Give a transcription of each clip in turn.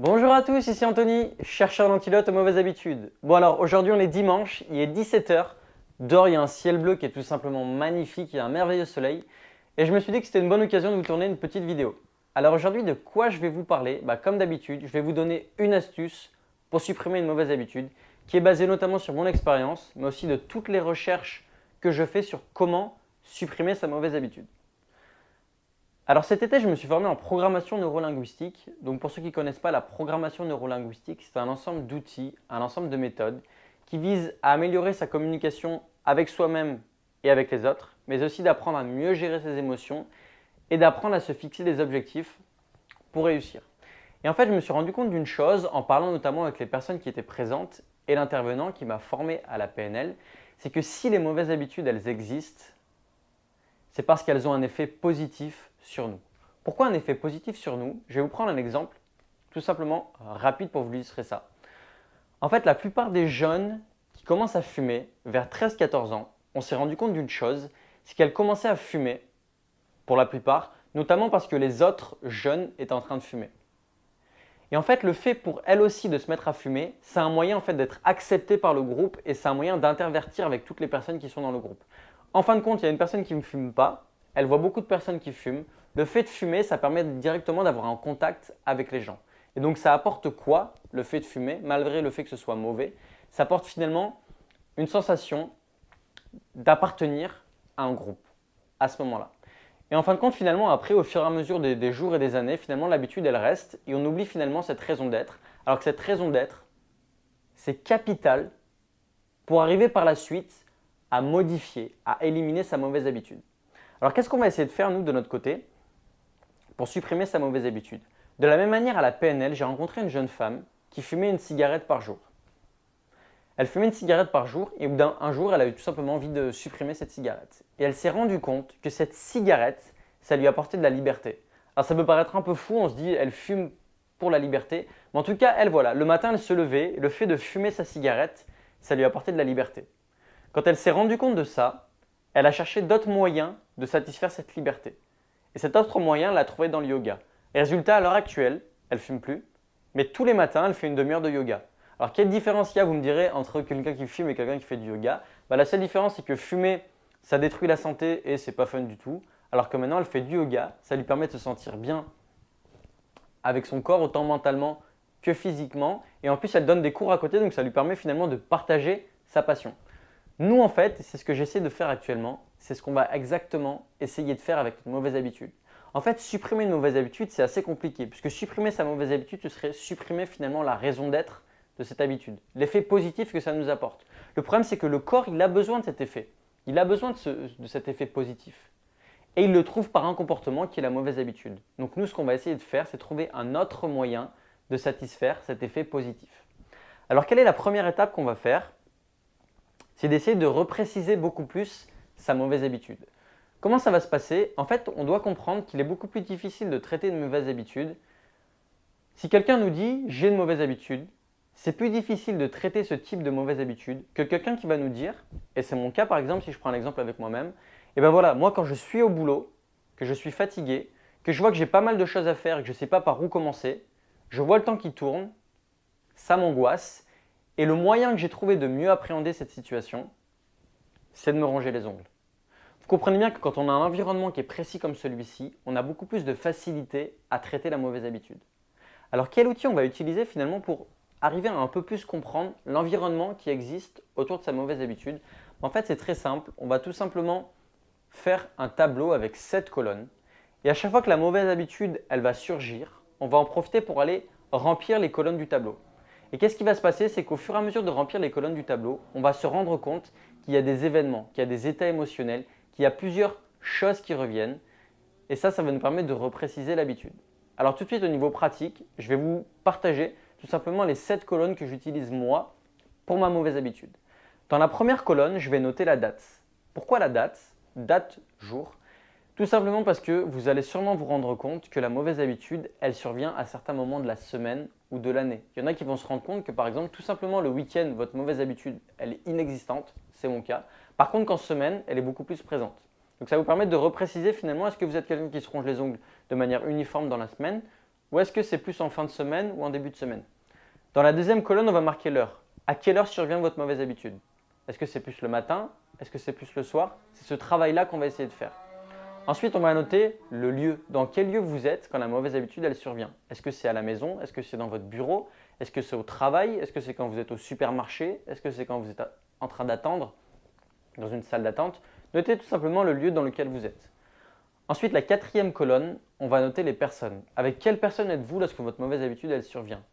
Bonjour à tous, ici Anthony, chercheur d'antidote aux mauvaises habitudes. Bon alors, aujourd'hui on est dimanche, il est 17 h. Dehors il y a un ciel bleu qui est tout simplement magnifique, il y a un merveilleux soleil. Et je me suis dit que c'était une bonne occasion de vous tourner une petite vidéo. Alors aujourd'hui, de quoi je vais vous parler? Comme d'habitude, je vais vous donner une astuce pour supprimer une mauvaise habitude qui est basée notamment sur mon expérience, mais aussi de toutes les recherches que je fais sur comment supprimer sa mauvaise habitude. Alors cet été, je me suis formé en programmation neurolinguistique. Donc pour ceux qui ne connaissent pas, la programmation neurolinguistique, c'est un ensemble d'outils, un ensemble de méthodes qui visent à améliorer sa communication avec soi-même et avec les autres, mais aussi d'apprendre à mieux gérer ses émotions et d'apprendre à se fixer des objectifs pour réussir. Et en fait, je me suis rendu compte d'une chose en parlant notamment avec les personnes qui étaient présentes et l'intervenant qui m'a formé à la PNL, c'est que si les mauvaises habitudes, elles existent, c'est parce qu'elles ont un effet positif sur nous. Pourquoi un effet positif sur nous? Je vais vous prendre un exemple tout simplement rapide pour vous illustrer ça. En fait, la plupart des jeunes qui commencent à fumer vers 13-14 ans, on s'est rendu compte d'une chose, c'est qu'elles commençaient à fumer, pour la plupart, notamment parce que les autres jeunes étaient en train de fumer. Et en fait, le fait pour elles aussi de se mettre à fumer, c'est un moyen en fait d'être accepté par le groupe et c'est un moyen d'intervertir avec toutes les personnes qui sont dans le groupe. En fin de compte, il y a une personne qui ne fume pas, elle voit beaucoup de personnes qui fument. Le fait de fumer, ça permet directement d'avoir un contact avec les gens. Et donc ça apporte quoi, le fait de fumer, malgré le fait que ce soit mauvais? Ça apporte finalement une sensation d'appartenir à un groupe à ce moment-là. Et en fin de compte, finalement, après, au fur et à mesure des jours et des années, finalement, l'habitude, elle reste et on oublie finalement cette raison d'être. Alors que cette raison d'être, c'est capital pour arriver par la suite à modifier, à éliminer sa mauvaise habitude. Alors, qu'est-ce qu'on va essayer de faire, nous, de notre côté, pour supprimer sa mauvaise habitude? De la même manière, à la PNL, j'ai rencontré une jeune femme qui fumait une cigarette par jour. Elle fumait une cigarette par jour et au bout d'un jour, elle a eu tout simplement envie de supprimer cette cigarette. Et elle s'est rendue compte que cette cigarette, ça lui apportait de la liberté. Alors ça peut paraître un peu fou, on se dit elle fume pour la liberté, mais en tout cas, elle voilà, le matin elle se levait, le fait de fumer sa cigarette, ça lui apportait de la liberté. Quand elle s'est rendue compte de ça, elle a cherché d'autres moyens de satisfaire cette liberté. Et cet autre moyen, elle l'a trouvé dans le yoga. Et résultat, à l'heure actuelle, elle ne fume plus, mais tous les matins, elle fait une demi-heure de yoga. Alors, quelle différence il y a, vous me direz, entre quelqu'un qui fume et quelqu'un qui fait du yoga? La seule différence, c'est que fumer, ça détruit la santé et c'est pas fun du tout. Alors que maintenant, elle fait du yoga, ça lui permet de se sentir bien avec son corps, autant mentalement que physiquement. Et en plus, elle donne des cours à côté, donc ça lui permet finalement de partager sa passion. Nous, en fait, c'est ce que j'essaie de faire actuellement, c'est ce qu'on va exactement essayer de faire avec une mauvaise habitude. En fait, supprimer une mauvaise habitude, c'est assez compliqué, puisque supprimer sa mauvaise habitude, ce serait supprimer finalement la raison d'être de cette habitude, l'effet positif que ça nous apporte. Le problème, c'est que le corps, il a besoin de cet effet. Il a besoin de cet effet positif. Et il le trouve par un comportement qui est la mauvaise habitude. Donc nous, ce qu'on va essayer de faire, c'est trouver un autre moyen de satisfaire cet effet positif. Alors, quelle est la première étape qu'on va faire? C'est d'essayer de repréciser beaucoup plus sa mauvaise habitude. Comment ça va se passer? En fait, on doit comprendre qu'il est beaucoup plus difficile de traiter une mauvaise habitude. Si quelqu'un nous dit « j'ai une mauvaise habitude », c'est plus difficile de traiter ce type de mauvaise habitude que quelqu'un qui va nous dire, et c'est mon cas par exemple si je prends l'exemple avec moi-même, et ben voilà, moi quand je suis au boulot, que je suis fatigué, que je vois que j'ai pas mal de choses à faire et que je ne sais pas par où commencer, je vois le temps qui tourne, ça m'angoisse, et le moyen que j'ai trouvé de mieux appréhender cette situation, c'est de me ronger les ongles. Vous comprenez bien que quand on a un environnement qui est précis comme celui-ci, on a beaucoup plus de facilité à traiter la mauvaise habitude. Alors quel outil on va utiliser finalement pour arriver à un peu plus comprendre l'environnement qui existe autour de sa mauvaise habitude? En fait, c'est très simple. On va tout simplement faire un tableau avec 7 colonnes. Et à chaque fois que la mauvaise habitude, elle va surgir, on va en profiter pour aller remplir les colonnes du tableau. Et qu'est-ce qui va se passer? C'est qu'au fur et à mesure de remplir les colonnes du tableau, on va se rendre compte qu'il y a des événements, qu'il y a des états émotionnels, qu'il y a plusieurs choses qui reviennent. Et ça va nous permettre de repréciser l'habitude. Alors tout de suite au niveau pratique, je vais vous partager tout simplement les 7 colonnes que j'utilise moi pour ma mauvaise habitude. Dans la première colonne, je vais noter la date. Pourquoi la date? Date, jour. Tout simplement parce que vous allez sûrement vous rendre compte que la mauvaise habitude, elle survient à certains moments de la semaine ou de l'année. Il y en a qui vont se rendre compte que par exemple, tout simplement le week-end, votre mauvaise habitude, elle est inexistante, c'est mon cas. Par contre, qu'en semaine, elle est beaucoup plus présente. Donc ça va vous permettre de repréciser finalement, est-ce que vous êtes quelqu'un qui se ronge les ongles de manière uniforme dans la semaine ou est-ce que c'est plus en fin de semaine ou en début de semaine? Dans la deuxième colonne, on va marquer l'heure. À quelle heure survient votre mauvaise habitude? Est-ce que c'est plus le matin? Est-ce que c'est plus le soir? C'est ce travail-là qu'on va essayer de faire. Ensuite, on va noter le lieu. Dans quel lieu vous êtes quand la mauvaise habitude elle survient? Est-ce que c'est à la maison? Est-ce que c'est dans votre bureau? Est-ce que c'est au travail? Est-ce que c'est quand vous êtes au supermarché? Est-ce que c'est quand vous êtes en train d'attendre dans une salle d'attente? Notez tout simplement le lieu dans lequel vous êtes. Ensuite, la quatrième colonne, on va noter les personnes. Avec quelle personne êtes-vous lorsque votre mauvaise habitude elle survient?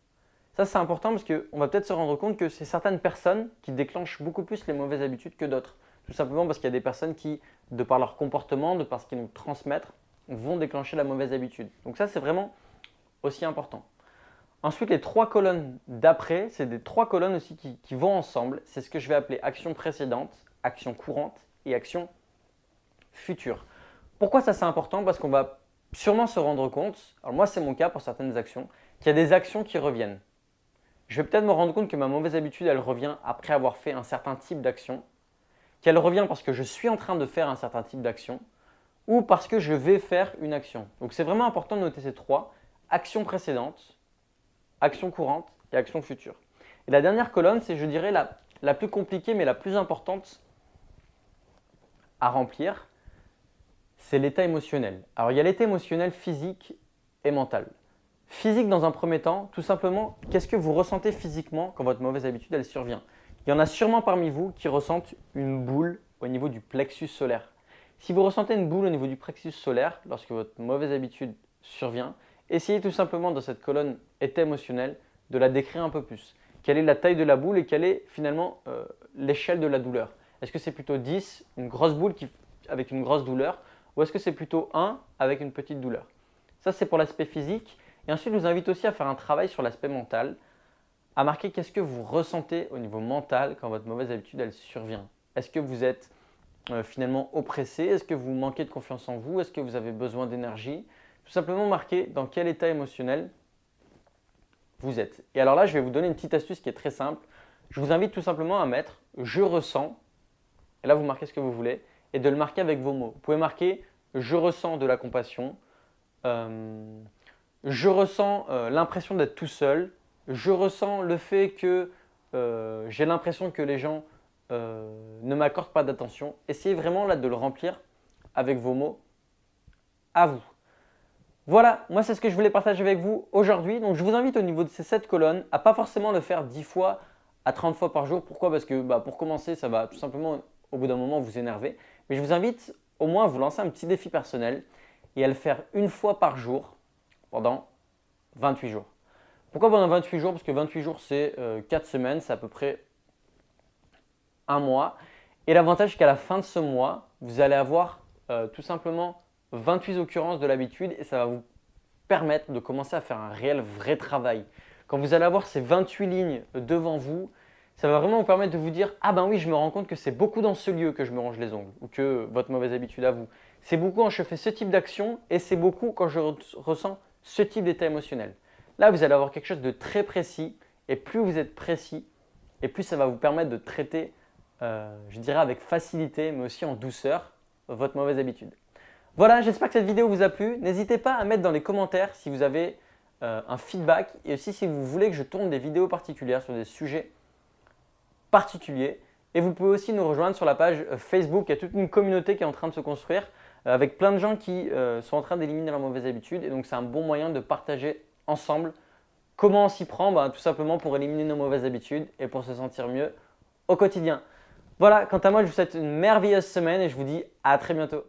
Ça, c'est important parce qu'on va peut-être se rendre compte que c'est certaines personnes qui déclenchent beaucoup plus les mauvaises habitudes que d'autres. Tout simplement parce qu'il y a des personnes qui, de par leur comportement, de par ce qu'ils nous transmettent, vont déclencher la mauvaise habitude. Donc ça, c'est vraiment aussi important. Ensuite, les trois colonnes d'après, c'est des trois colonnes aussi qui vont ensemble. C'est ce que je vais appeler action précédente, action courante et action future. Pourquoi ça, c'est important? Parce qu'on va sûrement se rendre compte, alors moi c'est mon cas pour certaines actions, qu'il y a des actions qui reviennent. Je vais peut-être me rendre compte que ma mauvaise habitude, elle revient après avoir fait un certain type d'action, qu'elle revient parce que je suis en train de faire un certain type d'action ou parce que je vais faire une action. Donc c'est vraiment important de noter ces trois, action précédente, action courante et action future. Et la dernière colonne, c'est je dirais la plus compliquée mais la plus importante à remplir, c'est l'état émotionnel. Alors il y a l'état émotionnel physique et mental. Physique dans un premier temps, tout simplement, qu'est-ce que vous ressentez physiquement quand votre mauvaise habitude elle survient? Il y en a sûrement parmi vous qui ressentent une boule au niveau du plexus solaire. Si vous ressentez une boule au niveau du plexus solaire lorsque votre mauvaise habitude survient, essayez tout simplement dans cette colonne état émotionnel de la décrire un peu plus. Quelle est la taille de la boule et quelle est finalement l'échelle de la douleur? Est-ce que c'est plutôt 10, une grosse boule avec une grosse douleur, ou est-ce que c'est plutôt 1 avec une petite douleur? Ça, c'est pour l'aspect physique. Et ensuite, je vous invite aussi à faire un travail sur l'aspect mental, à marquer qu'est-ce que vous ressentez au niveau mental quand votre mauvaise habitude elle survient. Est-ce que vous êtes finalement oppressé? Est-ce que vous manquez de confiance en vous? Est-ce que vous avez besoin d'énergie? Tout simplement marquer dans quel état émotionnel vous êtes. Et alors là, je vais vous donner une petite astuce qui est très simple. Je vous invite tout simplement à mettre « je ressens », et là vous marquez ce que vous voulez, et de le marquer avec vos mots. Vous pouvez marquer « je ressens de la compassion », je ressens l'impression d'être tout seul, je ressens le fait que j'ai l'impression que les gens ne m'accordent pas d'attention. Essayez vraiment là de le remplir avec vos mots à vous. Voilà, moi c'est ce que je voulais partager avec vous aujourd'hui. Donc je vous invite au niveau de ces 7 colonnes à pas forcément le faire 10 fois à 30 fois par jour. Pourquoi? Parce que pour commencer, ça va tout simplement au bout d'un moment vous énerver. Mais je vous invite au moins à vous lancer un petit défi personnel et à le faire une fois par jour pendant 28 jours. Pourquoi pendant 28 jours? Parce que 28 jours, c'est 4 semaines, c'est à peu près un mois. Et l'avantage, c'est qu'à la fin de ce mois, vous allez avoir tout simplement 28 occurrences de l'habitude et ça va vous permettre de commencer à faire un réel, vrai travail. Quand vous allez avoir ces 28 lignes devant vous, ça va vraiment vous permettre de vous dire « Ah ben oui, je me rends compte que c'est beaucoup dans ce lieu que je me ronge les ongles ou que votre mauvaise habitude à vous. C'est beaucoup quand je fais ce type d'action et c'est beaucoup quand je ressens ce type d'état émotionnel. » Là, vous allez avoir quelque chose de très précis et plus vous êtes précis et plus ça va vous permettre de traiter, je dirais avec facilité mais aussi en douceur, votre mauvaise habitude. Voilà, j'espère que cette vidéo vous a plu. N'hésitez pas à mettre dans les commentaires si vous avez un feedback et aussi si vous voulez que je tourne des vidéos particulières sur des sujets particuliers. Et vous pouvez aussi nous rejoindre sur la page Facebook. Il y a toute une communauté qui est en train de se construire avec plein de gens qui sont en train d'éliminer leurs mauvaises habitudes. Et donc, c'est un bon moyen de partager ensemble comment on s'y prend, tout simplement pour éliminer nos mauvaises habitudes et pour se sentir mieux au quotidien. Voilà, quant à moi, je vous souhaite une merveilleuse semaine et je vous dis à très bientôt.